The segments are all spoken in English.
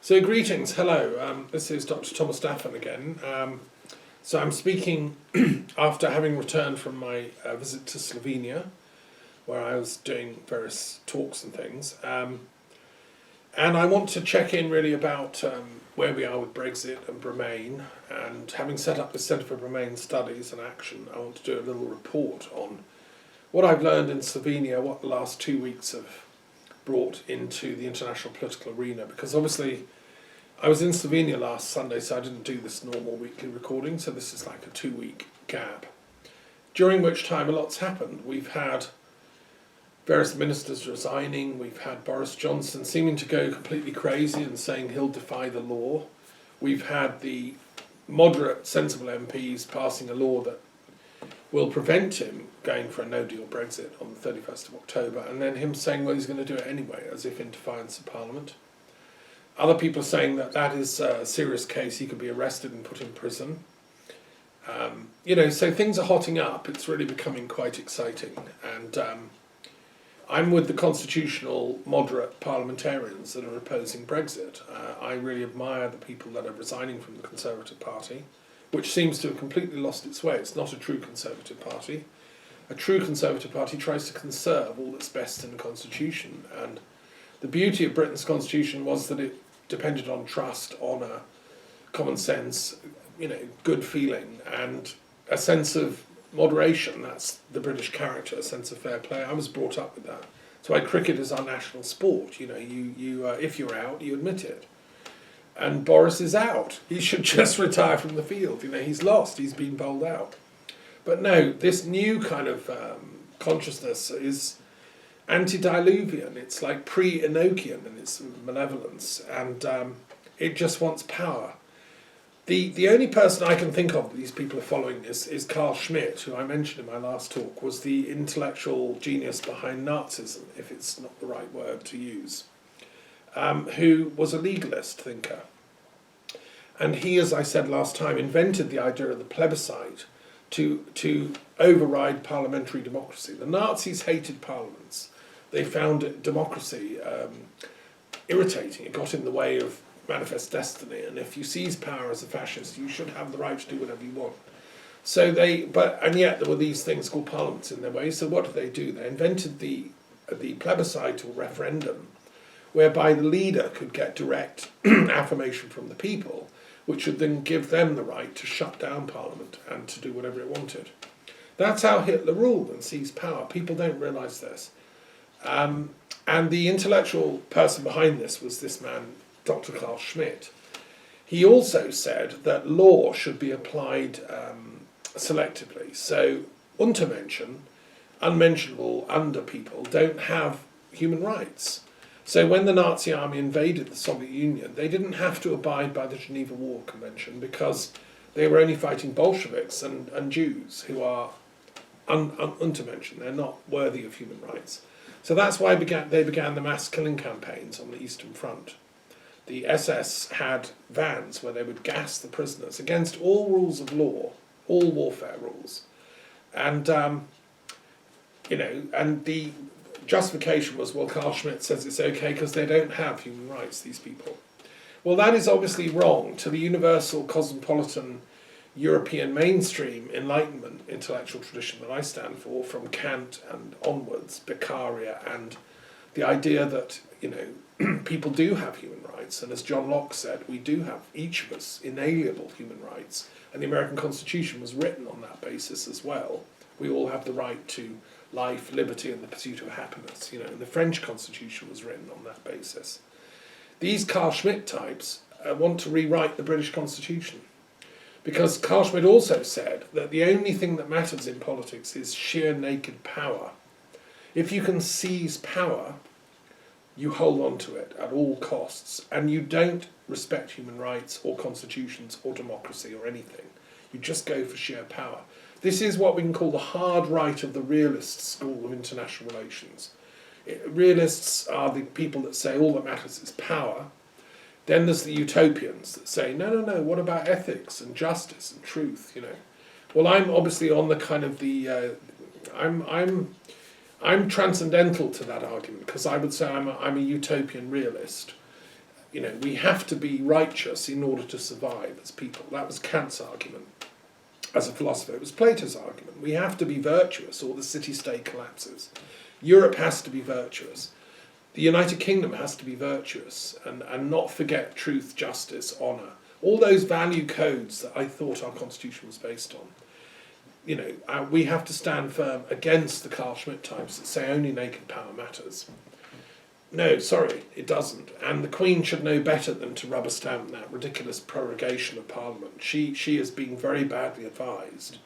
So greetings, hello, this is Dr. Thomas Daffern again. So I'm speaking after having returned from my visit to Slovenia, where I was doing various talks and things. And I want to check in really about where we are with Brexit and Bremain, and having set up the Centre for Bremain Studies and Action, I want to do a little report on what I've learned in Slovenia, what the last 2 weeks have brought into the international political arena, because obviously I was in Slovenia last Sunday, so I didn't do this normal weekly recording, so this is like a 2-week gap, during which time a lot's happened. We've had various ministers resigning, we've had Boris Johnson seeming to go completely crazy and saying he'll defy the law. We've had the moderate, sensible MPs passing a law that will prevent him going for a no-deal Brexit on the 31st of October, and then him saying, well, he's going to do it anyway, as if in defiance of Parliament. Other people are saying that that is a serious case, he could be arrested and put in prison. So things are hotting up, it's really becoming quite exciting. And I'm with the constitutional moderate parliamentarians that are opposing Brexit. I really admire the people that are resigning from the Conservative Party, which seems to have completely lost its way. It's not a true Conservative Party. A true Conservative Party tries to conserve all that's best in the Constitution, and the beauty of Britain's Constitution was that it depended on trust, honour, common sense, good feeling, and a sense of moderation. That's the British character, a sense of fair play. I was brought up with that. That's why cricket is our national sport. If you're out, you admit it. And Boris is out. He should just retire from the field. He's lost. He's been bowled out. But no, this new kind of consciousness is antediluvian. It's like pre-Enochian in its malevolence, and it just wants power. The only person I can think of that these people are following this is Carl Schmitt, who I mentioned in my last talk, was the intellectual genius behind Nazism, if it's not the right word to use, who was a legalist thinker. And he, as I said last time, invented the idea of the plebiscite to override parliamentary democracy. The Nazis hated parliaments. They found democracy irritating. It got in the way of manifest destiny, and if you seize power as a fascist, you should have the right to do whatever you want. And yet there were these things called parliaments in their way. So what did they do? They invented the plebiscite or referendum, whereby the leader could get direct affirmation from the people, which would then give them the right to shut down Parliament and to do whatever it wanted. That's how Hitler ruled and seized power. People don't realise this. And the intellectual person behind this was this man, Dr. Carl Schmitt. He also said that law should be applied selectively. So, Untermenschen, unmentionable under people, don't have human rights. So when the Nazi army invaded the Soviet Union, they didn't have to abide by the Geneva War Convention because they were only fighting Bolsheviks and Jews who are Untermenschen. They're not worthy of human rights. So that's why they began the mass killing campaigns on the Eastern Front. The SS had vans where they would gas the prisoners against all rules of law, all warfare rules. And, and the justification was, well, Carl Schmitt says it's okay because they don't have human rights, these people. Well, that is obviously wrong to the universal cosmopolitan European mainstream Enlightenment intellectual tradition that I stand for, from Kant and onwards, Beccaria, and the idea that, people do have human rights, and as John Locke said, we do have, each of us, inalienable human rights, and the American Constitution was written on that basis as well. We all have the right to life, liberty, and the pursuit of happiness. And the French Constitution was written on that basis. These Carl Schmitt types want to rewrite the British Constitution, because Carl Schmitt also said that the only thing that matters in politics is sheer naked power. If you can seize power, you hold on to it at all costs, and you don't respect human rights or constitutions or democracy or anything. You just go for sheer power. This is what we can call the hard right of the realist school of international relations. Realists are the people that say all that matters is power. Then there's the utopians that say, no, what about ethics and justice and truth, Well, I'm obviously on the kind of the, I'm transcendental to that argument, because I would say I'm a utopian realist. we have to be righteous in order to survive as people. That was Kant's argument as a philosopher. It was Plato's argument. We have to be virtuous or the city-state collapses. Europe has to be virtuous. The United Kingdom has to be virtuous and not forget truth, justice, honour. All those value codes that I thought our constitution was based on. We have to stand firm against the Carl Schmitt types that say only naked power matters. No, sorry, it doesn't. And the Queen should know better than to rubber stamp that ridiculous prorogation of Parliament. She is being very badly advised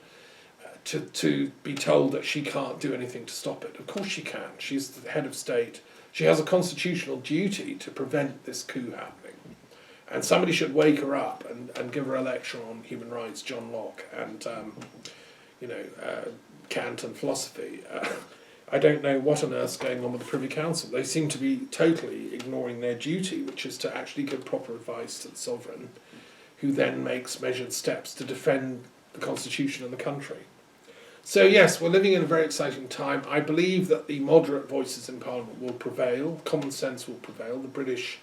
to be told that she can't do anything to stop it. Of course she can. She's the head of state. She has a constitutional duty to prevent this coup happening. And somebody should wake her up and give her a lecture on human rights, John Locke, and Kant and philosophy. I don't know what on earth's going on with the Privy Council. They seem to be totally ignoring their duty, which is to actually give proper advice to the sovereign, who then makes measured steps to defend the constitution and the country. So yes, we're living in a very exciting time. I believe that the moderate voices in Parliament will prevail, common sense will prevail, the British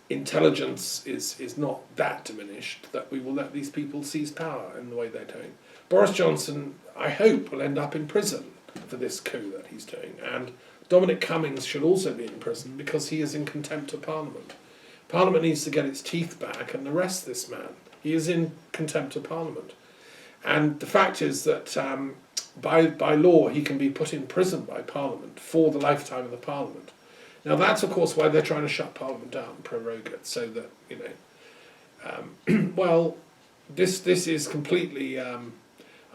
intelligence is not that diminished, that we will let these people seize power in the way they're doing. Boris Johnson, I hope, will end up in prison for this coup that he's doing, and Dominic Cummings should also be in prison because he is in contempt of Parliament. Parliament needs to get its teeth back and arrest this man. He is in contempt of Parliament. And the fact is that by law he can be put in prison by Parliament for the lifetime of the Parliament. Now that's of course why they're trying to shut Parliament down, prorogue it, so that, well, this is completely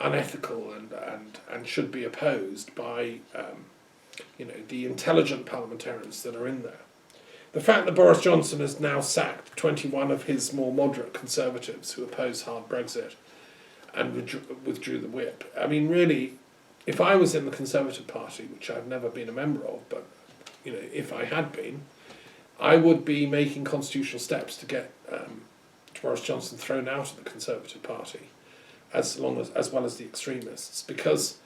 unethical and should be opposed by the intelligent parliamentarians that are in there. The fact that Boris Johnson has now sacked 21 of his more moderate Conservatives who oppose hard Brexit and withdrew the whip. I mean, really, if I was in the Conservative Party, which I've never been a member of, but if I had been, I would be making constitutional steps to get Boris Johnson thrown out of the Conservative Party, as well as the extremists, because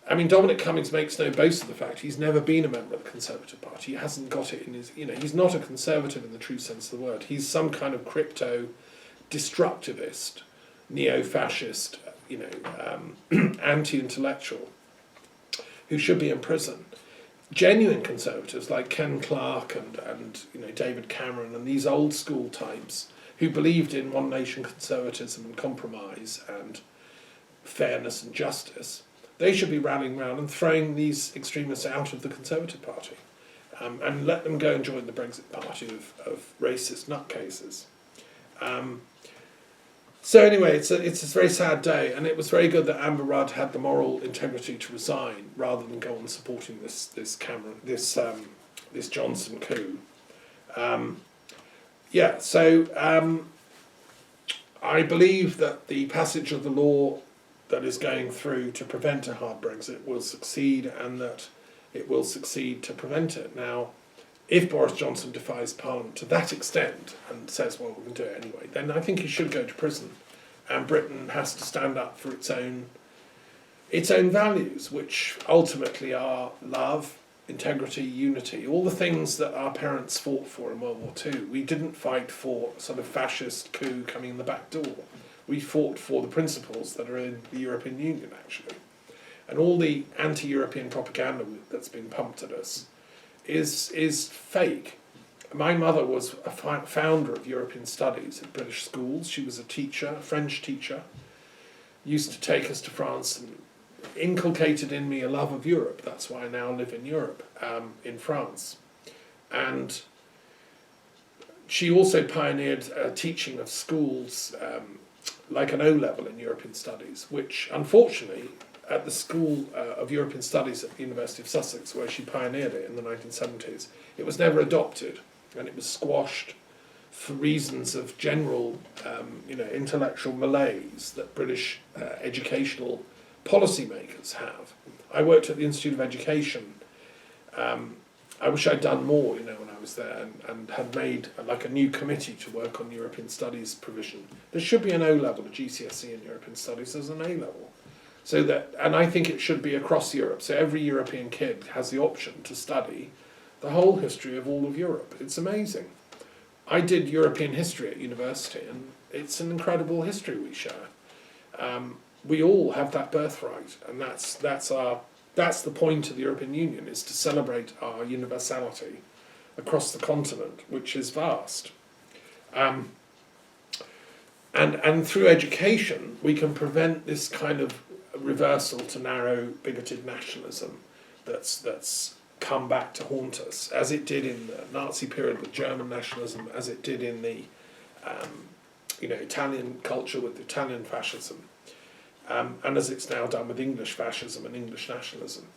Dominic Cummings makes no boast of the fact he's never been a member of the Conservative Party. He hasn't got it in his, he's not a conservative in the true sense of the word. He's some kind of crypto-destructivist, neo-fascist, anti-intellectual, who should be in prison. Genuine conservatives like Ken Clarke and David Cameron and these old school types who believed in one nation conservatism and compromise and fairness and justice, they should be rallying round and throwing these extremists out of the Conservative Party and let them go and join the Brexit Party of racist nutcases. So anyway, it's a very sad day, and it was very good that Amber Rudd had the moral integrity to resign rather than go on supporting this Johnson coup. I believe that the passage of the law that is going through to prevent a hard Brexit will succeed, and that it will succeed to prevent it. Now, if Boris Johnson defies Parliament to that extent and says, well, we can do it anyway, then I think he should go to prison, and Britain has to stand up for its own values, which ultimately are love, integrity, unity, all the things that our parents fought for in World War II. We didn't fight for a sort of fascist coup coming in the back door. We fought for the principles that are in the European Union, actually. And all the anti-European propaganda that's been pumped at us is fake. My mother was a founder of European studies at British schools. She was a teacher, a French teacher, used to take us to France and inculcated in me a love of Europe. That's why I now live in Europe, in France. And she also pioneered teaching of schools like an O-level in European studies, which unfortunately at the School of European Studies at the University of Sussex, where she pioneered it in the 1970s, it was never adopted, and it was squashed for reasons of general intellectual malaise that British educational policymakers have. I worked at the Institute of Education. I wish I'd done more, when I was there, and had made like a new committee to work on European Studies provision. There should be an O-level, a GCSE in European Studies as an A-level. And I think it should be across Europe, so every European kid has the option to study the whole history of all of Europe. It's amazing. I did European history at university, and it's an incredible history we share. We all have that birthright, and that's the point of the European Union, is to celebrate our universality across the continent, which is vast. And through education, we can prevent this kind of reversal to narrow, bigoted nationalism that's come back to haunt us, as it did in the Nazi period with German nationalism, as it did in the Italian culture with Italian fascism, and as it's now done with English fascism and English nationalism.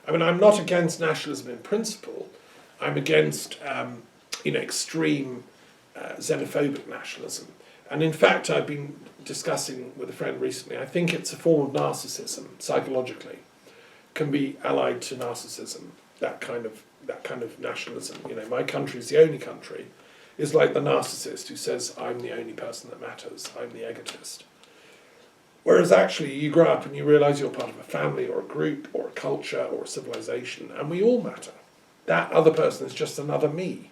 I mean, I'm not against nationalism in principle. I'm against extreme xenophobic nationalism. And in fact, I've been discussing with a friend recently, I think it's a form of narcissism, psychologically, can be allied to narcissism, that kind of nationalism. My country is the only country, is like the narcissist who says, I'm the only person that matters, I'm the egotist. Whereas actually you grow up and you realise you're part of a family or a group or a culture or a civilization, and we all matter. That other person is just another me.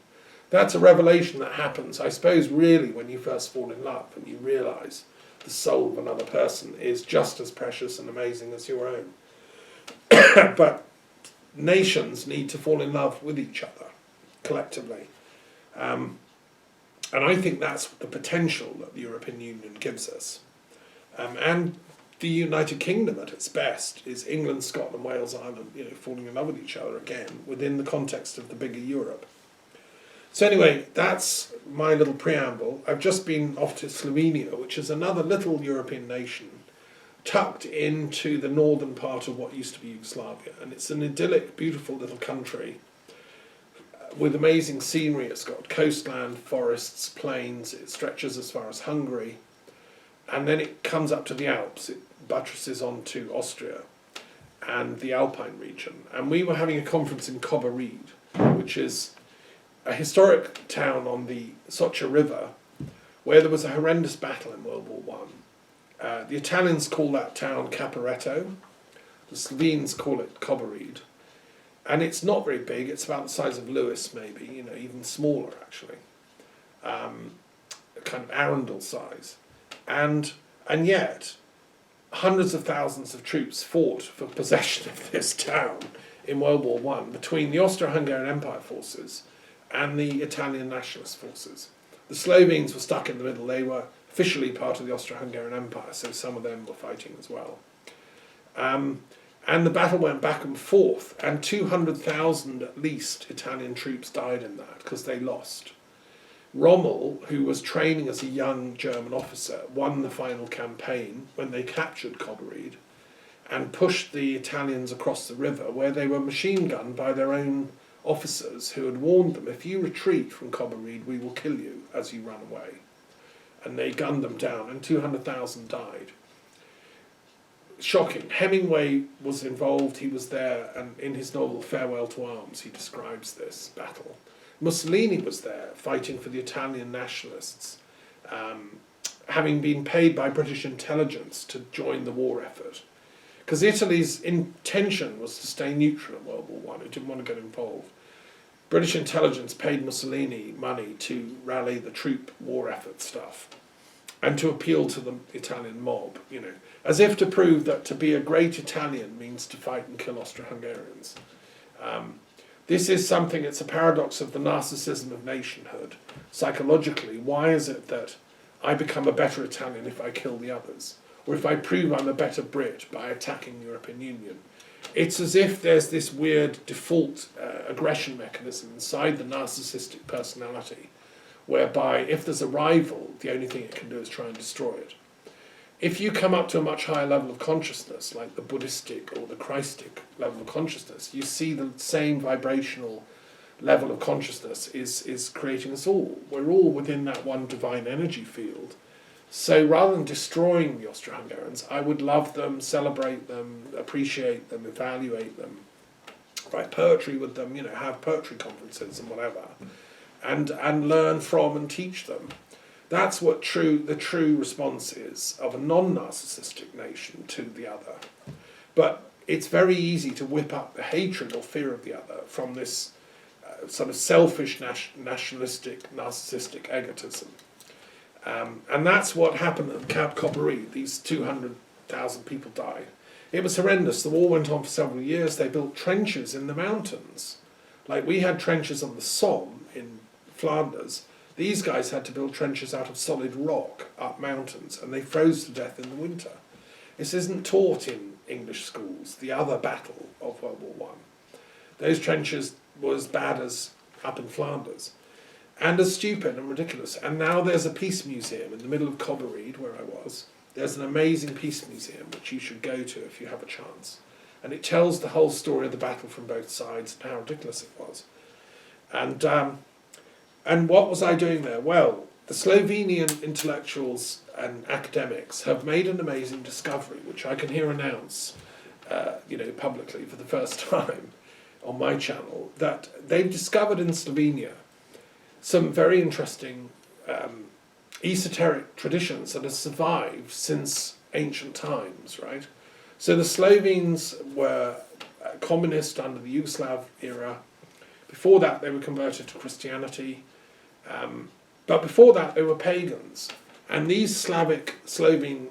That's a revelation that happens, I suppose, really when you first fall in love and you realise the soul of another person is just as precious and amazing as your own. But nations need to fall in love with each other, collectively. And I think that's the potential that the European Union gives us. And the United Kingdom at its best is England, Scotland, Wales, Ireland, falling in love with each other again within the context of the bigger Europe. So anyway, that's my little preamble. I've just been off to Slovenia, which is another little European nation tucked into the northern part of what used to be Yugoslavia. And it's an idyllic, beautiful little country with amazing scenery. It's got coastland, forests, plains. It stretches as far as Hungary. And then it comes up to the Alps. It buttresses onto Austria and the Alpine region. And we were having a conference in Cobba-Reid, which is a historic town on the Socha River, where there was a horrendous battle in World War I. The Italians call that town Caporetto. The Slovenes call it Cobba-Reid. And it's not very big. It's about the size of Lewis, maybe, even smaller, actually. Kind of Arundel size. And yet, hundreds of thousands of troops fought for possession of this town in World War I between the Austro-Hungarian Empire forces and the Italian nationalist forces. The Slovenes were stuck in the middle. They were officially part of the Austro-Hungarian Empire, so some of them were fighting as well. And the battle went back and forth, and 200,000 at least Italian troops died in that because they lost. Rommel, who was training as a young German officer, won the final campaign when they captured Cobba-Reid and pushed the Italians across the river, where they were machine gunned by their own officers who had warned them, if you retreat from Cobba-Reid, we will kill you as you run away. And they gunned them down, and 200,000 died. Shocking. Hemingway was involved, he was there, and in his novel Farewell to Arms he describes this battle. Mussolini was there, fighting for the Italian nationalists, having been paid by British intelligence to join the war effort. Because Italy's intention was to stay neutral in World War I. It didn't want to get involved. British intelligence paid Mussolini money to rally the troop war effort stuff and to appeal to the Italian mob, as if to prove that to be a great Italian means to fight and kill Austro-Hungarians. This is something, it's a paradox of the narcissism of nationhood. Psychologically, why is it that I become a better Italian if I kill the others? Or if I prove I'm a better Brit by attacking the European Union? It's as if there's this weird default aggression mechanism inside the narcissistic personality, whereby if there's a rival, the only thing it can do is try and destroy it. If you come up to a much higher level of consciousness, like the Buddhistic or the Christic level of consciousness, you see the same vibrational level of consciousness is creating us all. We're all within that one divine energy field. So rather than destroying the Austro-Hungarians, I would love them, celebrate them, appreciate them, evaluate them, write poetry with them, have poetry conferences and whatever, and learn from and teach them. That's what the true response is of a non-narcissistic nation to the other. But it's very easy to whip up the hatred or fear of the other from this sort of selfish, nationalistic, narcissistic egotism. And that's what happened at Camp Coppery. These 200,000 people died. It was horrendous. The war went on for several years. They built trenches in the mountains. Like we had trenches on the Somme in Flanders. These guys had to build trenches out of solid rock up mountains, and they froze to death in the winter. This isn't taught in English schools, the other battle of World War I. Those trenches were as bad as up in Flanders, and as stupid and ridiculous. And now there's a peace museum in the middle of Cobbereed, where I was. There's an amazing peace museum which you should go to if you have a chance. And it tells the whole story of the battle from both sides and how ridiculous it was. And what was I doing there? Well, the Slovenian intellectuals and academics have made an amazing discovery, which I can here announce, publicly for the first time on my channel, that they've discovered in Slovenia some very interesting esoteric traditions that have survived since ancient times, right? So the Slovenes were communist under the Yugoslav era. Before that, they were converted to Christianity. But before that, they were pagans. And these Slovene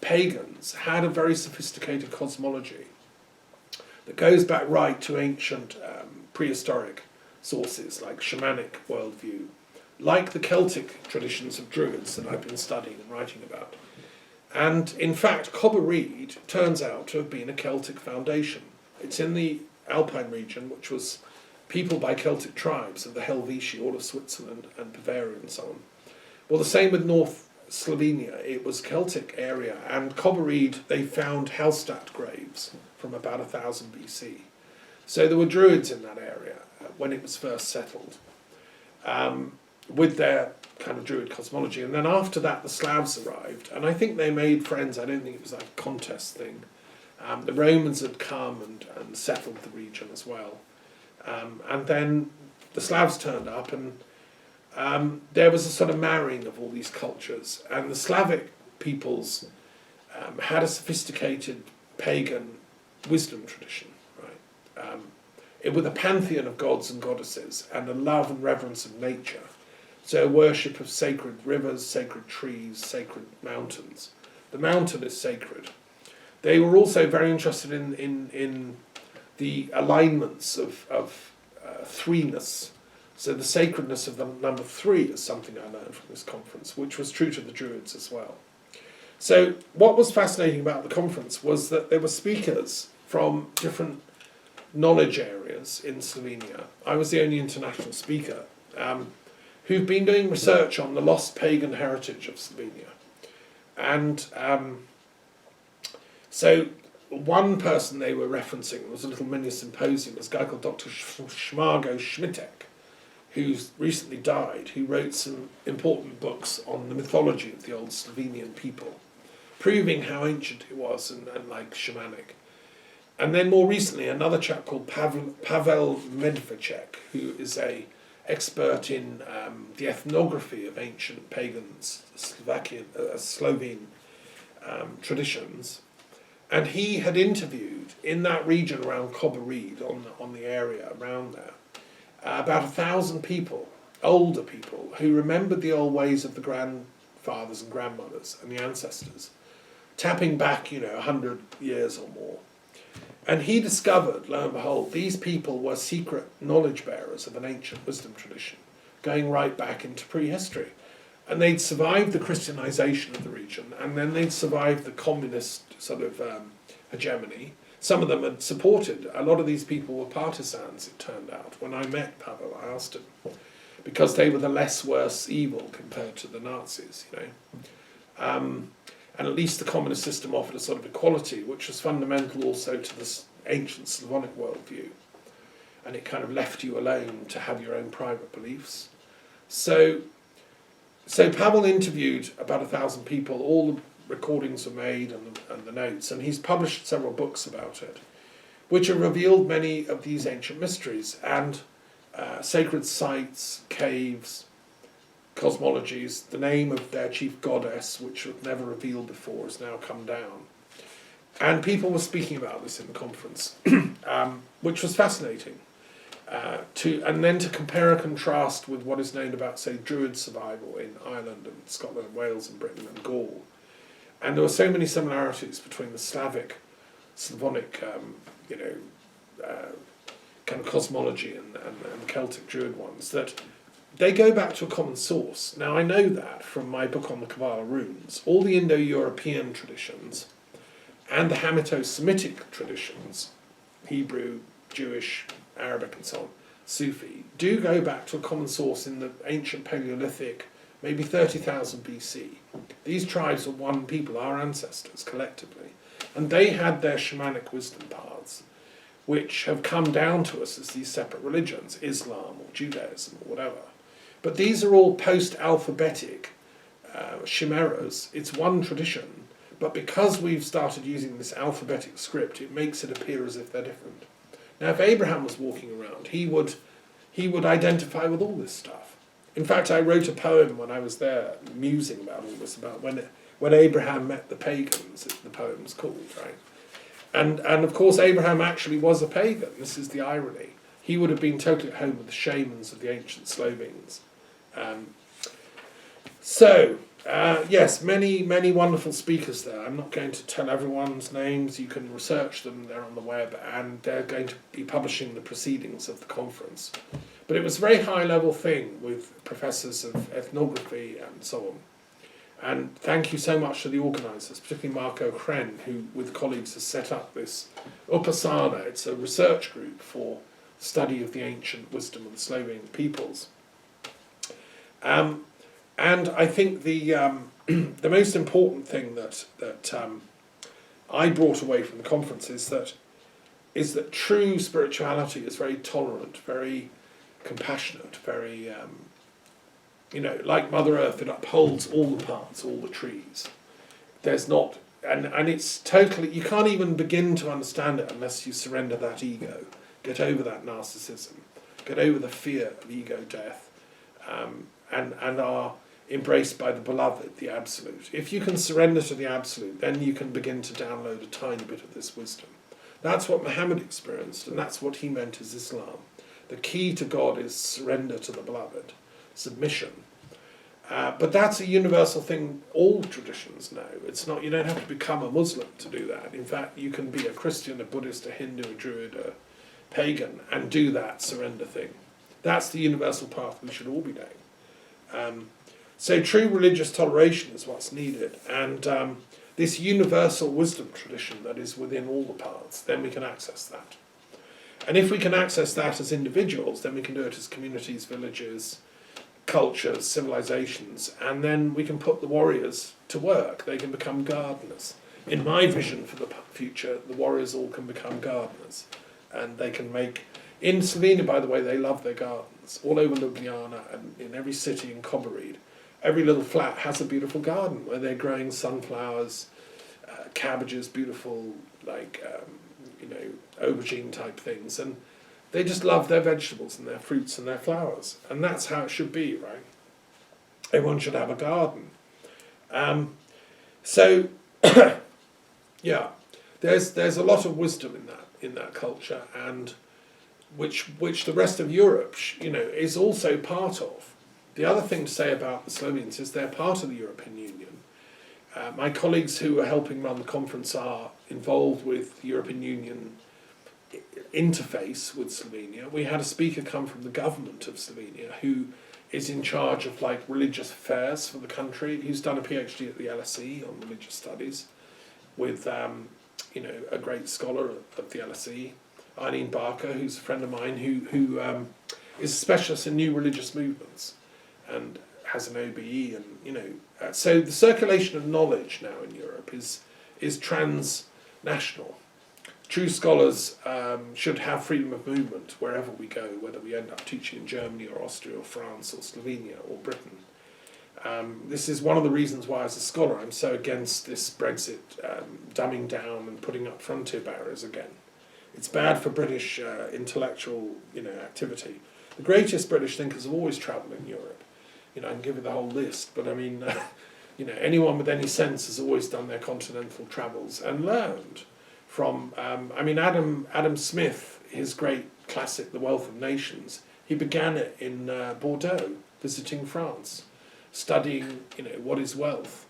pagans had a very sophisticated cosmology that goes back right to ancient prehistoric sources like shamanic worldview, like the Celtic traditions of Druids that I've been studying and writing about. And in fact, Cobbereed turns out to have been a Celtic foundation. It's in the Alpine region, which was peopled by Celtic tribes of the Helvetii, all of Switzerland and Bavaria and so on. Well, the same with North Slovenia. It was Celtic area, and Cobbereed, they found Hallstatt graves from about 1000 BC. So there were Druids in that area when it was first settled, with their kind of Druid cosmology. And then after that, the Slavs arrived, and I think they made friends. I don't think it was like a contest thing. The Romans had come and settled the region as well. And then the Slavs turned up, and there was a sort of marrying of all these cultures. And the Slavic peoples had a sophisticated pagan wisdom tradition, right? With a pantheon of gods and goddesses, and a love and reverence of nature. So a worship of sacred rivers, sacred trees, sacred mountains. The mountain is sacred. They were also very interested in the alignments of threeness. So the sacredness of the number 3 is something I learned from this conference, which was true to the Druids as well. So what was fascinating about the conference was that there were speakers from different knowledge areas in Slovenia. I was the only international speaker who've been doing research on the lost pagan heritage of Slovenia. And so one person they were referencing was a little mini symposium, was a guy called Dr. Schmargo Schmittek, who's recently died, who wrote some important books on the mythology of the old Slovenian people, proving how ancient it was and like shamanic. And then more recently, another chap called Pavel Medvecek, who is a expert in the ethnography of ancient pagan Slovene traditions. And he had interviewed in that region around Cobbereed, on the area around there, about 1,000 people, older people, who remembered the old ways of the grandfathers and grandmothers and the ancestors, tapping back, 100 years or more. And he discovered, lo and behold, these people were secret knowledge bearers of an ancient wisdom tradition, going right back into prehistory. And they'd survived the Christianization of the region, and then they'd survived the communist sort of hegemony. Some of them had supported, a lot of these people were partisans, it turned out. When I met Pavel, I asked him, because they were the less worse evil compared to the Nazis, and at least the communist system offered a sort of equality, which was fundamental also to this ancient Slavonic worldview. And it kind of left you alone to have your own private beliefs. So Pavel interviewed about 1,000 people, all the recordings were made and the notes, and he's published several books about it, which have revealed many of these ancient mysteries and sacred sites, caves, cosmologies. The name of their chief goddess, which was never revealed before, has now come down. And people were speaking about this in the conference, which was fascinating. and then to compare and contrast with what is known about, say, Druid survival in Ireland and Scotland and Wales and Britain and Gaul. And there were so many similarities between the Slavonic, kind of cosmology and Celtic Druid ones, that they go back to a common source. Now, I know that from my book on the Kabbalah runes. All the Indo-European traditions and the Hamito-Semitic traditions, Hebrew, Jewish, Arabic and so on, Sufi, do go back to a common source in the ancient Paleolithic, maybe 30,000 BC. These tribes were one people, our ancestors, collectively. And they had their shamanic wisdom paths, which have come down to us as these separate religions, Islam or Judaism or whatever. But these are all post-alphabetic chimeras. It's one tradition, but because we've started using this alphabetic script, it makes it appear as if they're different. Now, if Abraham was walking around, he would identify with all this stuff. In fact, I wrote a poem when I was there, musing about all this, about when Abraham met the pagans, the poem's called, right? And of course, Abraham actually was a pagan. This is the irony. He would have been totally at home with the shamans of the ancient Slovenes. Yes, many wonderful speakers there. I'm not going to tell everyone's names. You can research them. They're on the web, and they're going to be publishing the proceedings of the conference. But it was a very high-level thing with professors of ethnography and so on. And thank you so much to the organisers, particularly Marco Kren, who, with colleagues, has set up this Upasana. It's a research group for study of the ancient wisdom of the Slovene peoples. And I think the the most important thing that I brought away from the conference is that true spirituality is very tolerant, very compassionate, very like Mother Earth, it upholds all the plants, all the trees. There's not, and it's totally, you can't even begin to understand it unless you surrender that ego, get over that narcissism, get over the fear of ego death, and are embraced by the beloved, the absolute. If you can surrender to the absolute, then you can begin to download a tiny bit of this wisdom. That's what Muhammad experienced, and that's what he meant as Islam. The key to God is surrender to the beloved, submission. But that's a universal thing all traditions know. It's not, you don't have to become a Muslim to do that. In fact, you can be a Christian, a Buddhist, a Hindu, a Druid, a pagan, and do that surrender thing. That's the universal path we should all be doing. So true religious toleration is what's needed, and this universal wisdom tradition that is within all the paths, then we can access that. And if we can access that as individuals, then we can do it as communities, villages, cultures, civilizations, and then we can put the warriors to work. They can become gardeners. In my vision for the future, the warriors all can become gardeners, and they can make... In Slovenia, by the way, they love their gardens. All over Ljubljana and in every city in Kobarid, every little flat has a beautiful garden where they're growing sunflowers, cabbages, beautiful, aubergine type things, and they just love their vegetables and their fruits and their flowers, and that's how it should be, right? Everyone should have a garden. Yeah, there's a lot of wisdom in that culture, and which the rest of Europe, is also part of. The other thing to say about the Slovenes is they're part of the European Union. My colleagues who are helping run the conference are involved with the European Union interface with Slovenia. We had a speaker come from the government of Slovenia who is in charge of religious affairs for the country. He's done a PhD at the LSE on religious studies with a great scholar of the LSE, Eileen Barker, who's a friend of mine who is a specialist in new religious movements and has an OBE, and so the circulation of knowledge now in Europe is transnational. True scholars should have freedom of movement wherever we go, whether we end up teaching in Germany or Austria or France or Slovenia or Britain. This is one of the reasons why, as a scholar, I'm so against this Brexit dumbing down and putting up frontier barriers again. It's bad for British intellectual activity. The greatest British thinkers have always travelled in Europe. I can give you the whole list, but I mean, anyone with any sense has always done their continental travels and learned from, Adam Smith, his great classic, The Wealth of Nations, he began it in Bordeaux, visiting France, studying, what is wealth.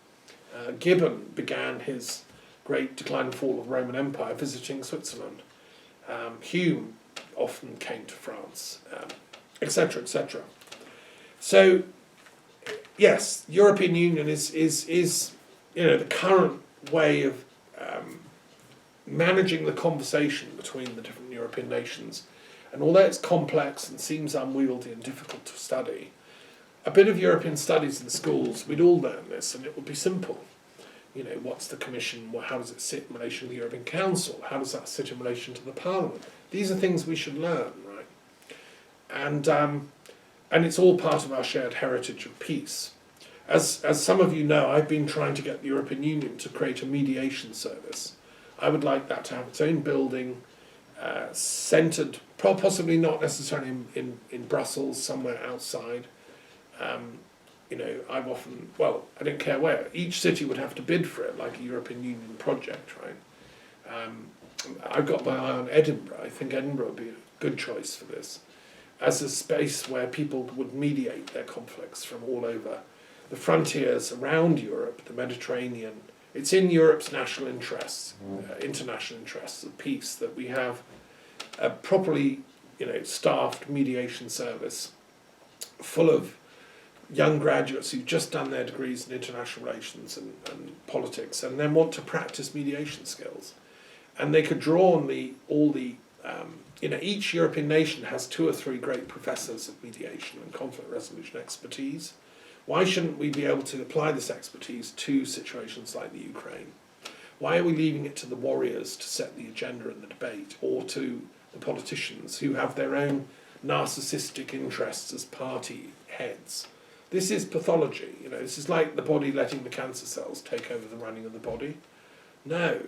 Gibbon began his great Decline and Fall of the Roman Empire visiting Switzerland. Hume often came to France, etc., etc. So, yes, European Union is the current way of managing the conversation between the different European nations. And although it's complex and seems unwieldy and difficult to study, a bit of European studies in schools, we'd all learn this, and it would be simple. What's the Commission? How does it sit in relation to the European Council? How does that sit in relation to the Parliament? These are things we should learn, right? And it's all part of our shared heritage of peace. As some of you know, I've been trying to get the European Union to create a mediation service. I would like that to have its own building, centred, possibly not necessarily in Brussels, somewhere outside. I've often, I don't care where. Each city would have to bid for it, like a European Union project, right? I've got my eye on Edinburgh. I think Edinburgh would be a good choice for this, as a space where people would mediate their conflicts from all over the frontiers around Europe, the Mediterranean. It's in Europe's national interests, international interests of peace, that we have a properly, staffed mediation service full of young graduates who've just done their degrees in international relations and politics, and then want to practice mediation skills. And they could draw on each European nation has 2 or 3 great professors of mediation and conflict resolution expertise. Why shouldn't we be able to apply this expertise to situations like the Ukraine? Why are we leaving it to the warriors to set the agenda in the debate, or to the politicians who have their own narcissistic interests as party heads? This is pathology. This is like the body letting the cancer cells take over the running of the body. No,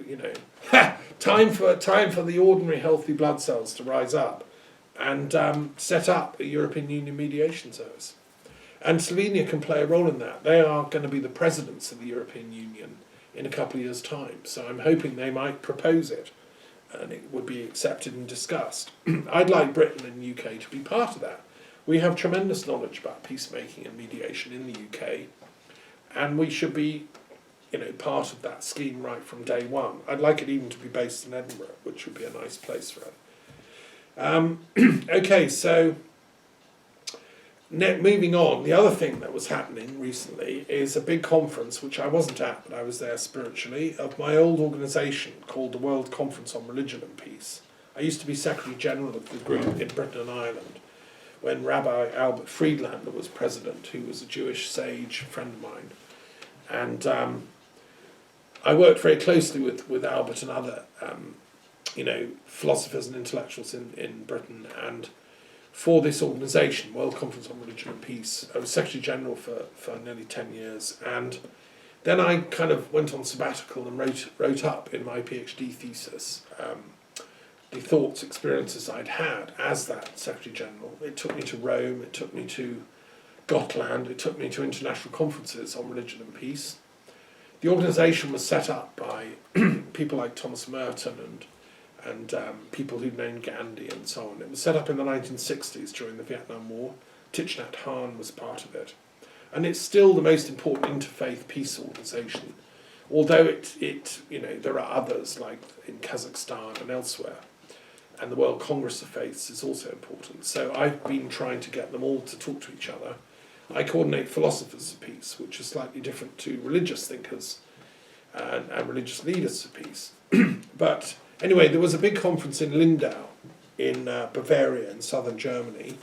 time for the ordinary healthy blood cells to rise up and set up a European Union mediation service. And Slovenia can play a role in that. They are going to be the presidents of the European Union in a couple of years' time. So I'm hoping they might propose it and it would be accepted and discussed. I'd like Britain and the UK to be part of that. We have tremendous knowledge about peacemaking and mediation in the UK, and we should be, part of that scheme right from day one. I'd like it even to be based in Edinburgh, which would be a nice place for it. Okay, so moving on, the other thing that was happening recently is a big conference, which I wasn't at, but I was there spiritually, of my old organisation called the World Conference on Religion and Peace. I used to be Secretary General of the group in Britain and Ireland when Rabbi Albert Friedlander was president, who was a Jewish sage, friend of mine. And I worked very closely with Albert and other philosophers and intellectuals in Britain, and for this organisation, World Conference on Religion and Peace, I was Secretary General for nearly 10 years, and then I kind of went on sabbatical and wrote up in my PhD thesis the thoughts, experiences I'd had as that Secretary General. It took me to Rome, it took me to Gotland, it took me to international conferences on religion and peace. The organisation was set up by people like Thomas Merton and people who'd known Gandhi and so on. It was set up in the 1960s during the Vietnam War. Thich Nhat Hanh was part of it. And it's still the most important interfaith peace organisation, although there are others like in Kazakhstan and elsewhere. And the World Congress of Faiths is also important. So I've been trying to get them all to talk to each other. I coordinate philosophers of peace, which is slightly different to religious thinkers and religious leaders of peace. But anyway, there was a big conference in Lindau in Bavaria in southern Germany,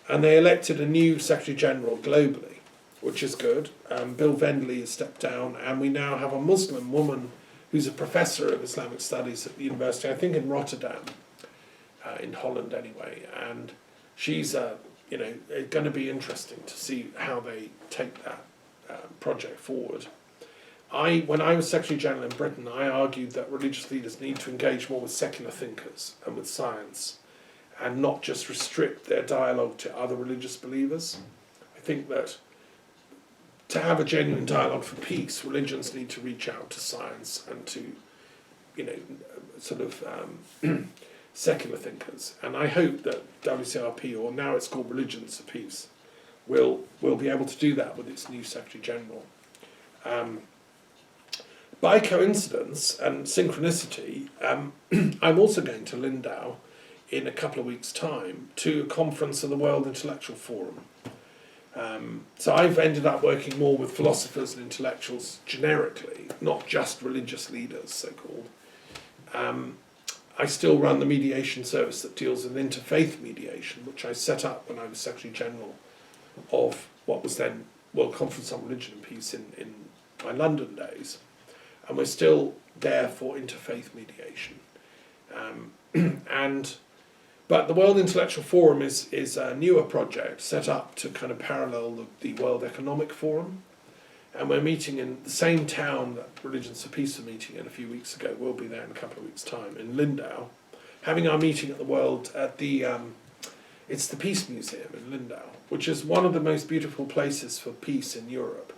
and they elected a new Secretary General globally, which is good. Bill Vendley has stepped down, and we now have a Muslim woman who's a professor of Islamic studies at the university, I think in Rotterdam, in Holland anyway, and she's going to be interesting to see how they take that project forward. When I was Secretary General in Britain, I argued that religious leaders need to engage more with secular thinkers and with science, and not just restrict their dialogue to other religious believers. I think that to have a genuine dialogue for peace, religions need to reach out to science and to, secular thinkers. And I hope that WCRP, or now it's called Religions of Peace, will be able to do that with its new Secretary General. By coincidence and synchronicity, I'm also going to Lindau in a couple of weeks' time to a conference of the World Intellectual Forum. So I've ended up working more with philosophers and intellectuals generically, not just religious leaders, so-called. I still run the mediation service that deals with interfaith mediation, which I set up when I was Secretary General of what was then World Conference on Religion and Peace in my London days. And we're still there for interfaith mediation. But the World Intellectual Forum is a newer project set up to kind of parallel the World Economic Forum. And we're meeting in the same town that Religions for Peace were meeting in a few weeks ago. We'll be there in a couple of weeks' time, in Lindau, having our meeting at it's the Peace Museum in Lindau, which is one of the most beautiful places for peace in Europe.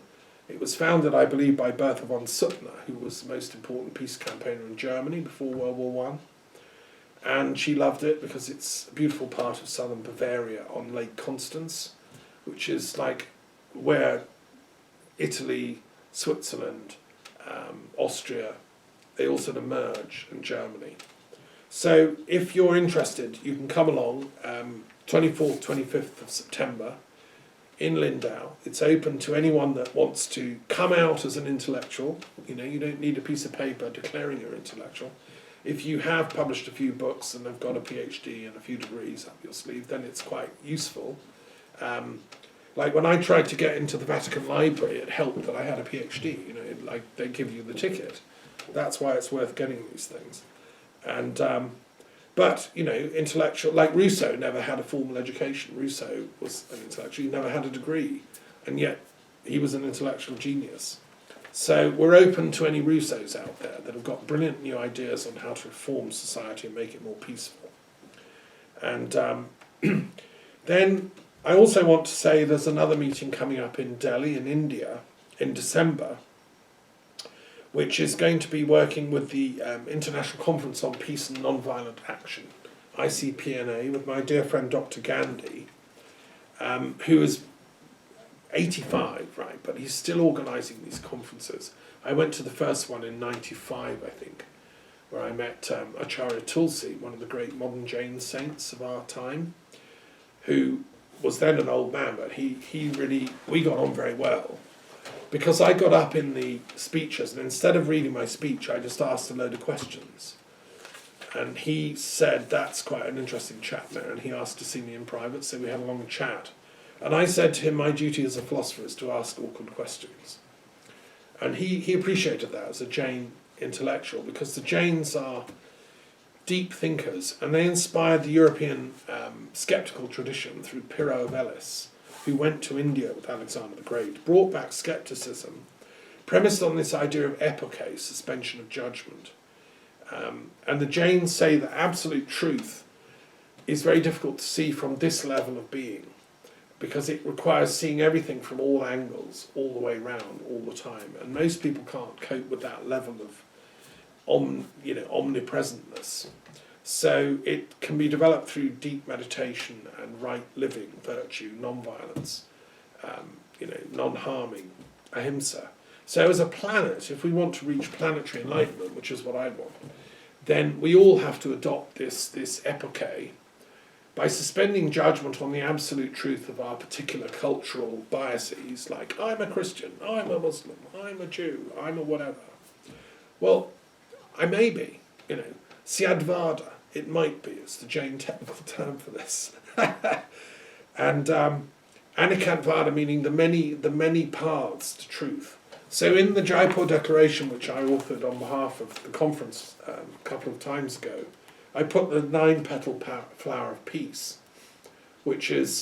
It was founded, I believe, by Bertha von Suttner, who was the most important peace campaigner in Germany before World War I. And she loved it because it's a beautiful part of southern Bavaria on Lake Constance, which is like where Italy, Switzerland, Austria, they all sort of merge, and Germany. So if you're interested, you can come along 24th, 25th of September in Lindau. It's open to anyone that wants to come out as an intellectual. You know, you don't need a piece of paper declaring you're intellectual. If you have published a few books and have got a PhD and a few degrees up your sleeve, then it's quite useful. Like when I tried to get into the Vatican Library, it helped that I had a PhD. You know, like they give you the ticket. That's why it's worth getting these things. And but you know, intellectual, like Rousseau never had a formal education. Rousseau was an intellectual. He never had a degree, and yet he was an intellectual genius. So we're open to any Rousseaus out there that have got brilliant new ideas on how to reform society and make it more peaceful. And then I also want to say there's another meeting coming up in Delhi in India in December, which is going to be working with the International Conference on Peace and Nonviolent Action, ICPNA, with my dear friend Dr. Gandhi, who is 85, right, but he's still organising these conferences. I went to the first one in 95, I think, where I met Acharya Tulsi, one of the great modern Jain saints of our time, who was then an old man, but we got on very well. Because I got up in the speeches, and instead of reading my speech, I just asked a load of questions. And he said, that's quite an interesting chat there, and he asked to see me in private, so we had a long chat. And I said to him, my duty as a philosopher is to ask awkward questions. And he appreciated that as a Jain intellectual, because the Jains are deep thinkers, and they inspired the European skeptical tradition through Pyrrho of Elis, who went to India with Alexander the Great, brought back skepticism, premised on this idea of epoche, suspension of judgment. And the Jains say that absolute truth is very difficult to see from this level of being, because it requires seeing everything from all angles, all the way round, all the time. And most people can't cope with that level of omnipresentness. So it can be developed through deep meditation and right living, virtue, non-violence, non-harming, ahimsa. So as a planet, if we want to reach planetary enlightenment, which is what I want, then we all have to adopt this epoche by suspending judgment on the absolute truth of our particular cultural biases, like I'm a Christian, I'm a Muslim, I'm a Jew, I'm a whatever. Well, I may be, Syadvada, it might be, it's the Jain technical term for this. And Anikantvada, meaning the many paths to truth. So in the Jaipur Declaration, which I authored on behalf of the conference a couple of times ago, I put the 9-petal flower of peace, which is